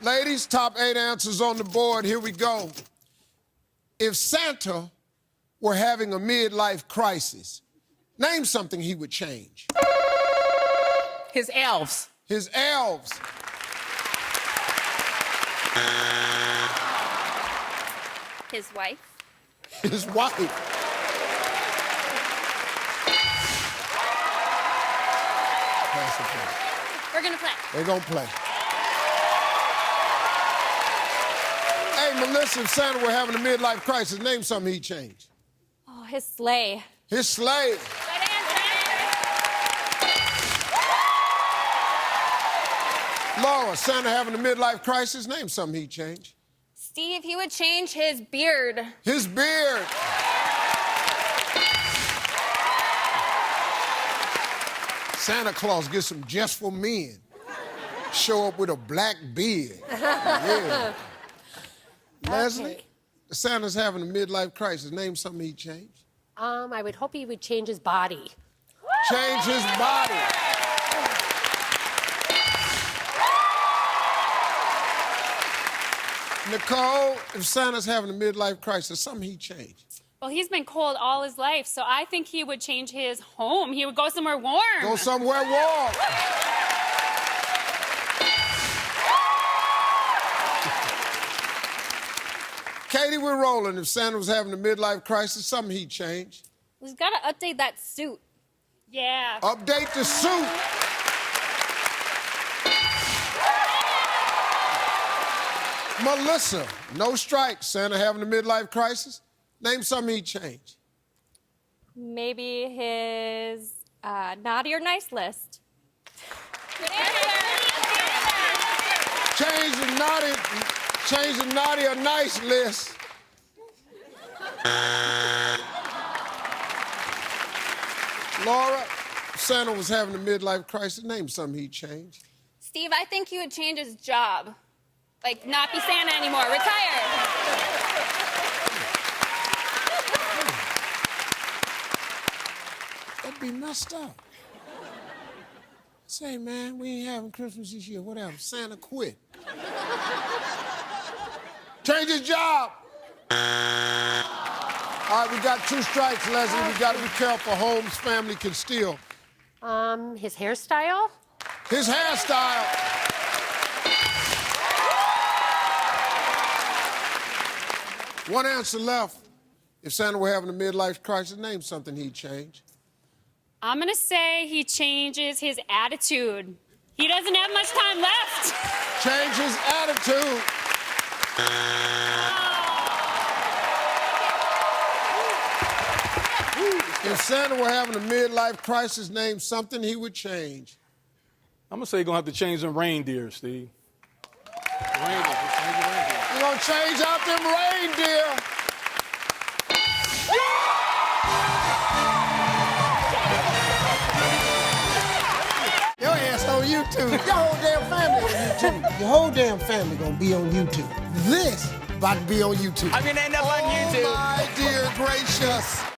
Ladies, top 8 answers on the board. Here we go. If Santa were having a midlife crisis, name something he would change. His elves. His elves. His wife. His wife. Pass the play. We're gonna play. They're gonna play. Hey, Melissa, if Santa were having a midlife crisis, name something he'd change. Oh, his sleigh. His sleigh. Good answer. Laura, Santa having a midlife crisis, name something he'd change. Steve, he would change his beard. His beard. Santa Claus gets some just for men. Show up with a black beard. Yeah. Leslie, Santa's having a midlife crisis. Name something he'd change. I would hope he would change his body. Change his body. Nicole, if Santa's having a midlife crisis, something he'd change. Well, he's been cold all his life, so I think he would change his home. He would go somewhere warm. Go somewhere warm. Katie, we're rolling. If Santa was having a midlife crisis, something he'd change. He's got to update that suit. Yeah. Update the suit. Melissa, no strikes. Santa having a midlife crisis? Name something he'd change. Maybe his naughty or nice list. Change the naughty or nice list. Laura, if Santa was having a midlife crisis, name something he'd change. Steve, I think he would change his job. Like, not be Santa anymore. Retire. That'd be messed up. Say, man, we ain't having Christmas this year. Whatever. Santa quit. Change his job. All right, we got 2 strikes, Leslie. We got to be careful. Holmes' family can steal. His hairstyle? His hairstyle. One answer left. If Santa were having a midlife crisis, name something he'd change. I'm going to say he changes his attitude. He doesn't have much time left. Change his attitude. If Santa were having a midlife crisis, name something he would change. I'm gonna say you're gonna have to change them reindeer, Steve. Reindeer. You're gonna change out them reindeer. Your ass on YouTube. Your whole damn family on YouTube. Your whole damn family gonna be on YouTube. This about to be on YouTube. I'm gonna end up on YouTube. Oh, my dear gracious.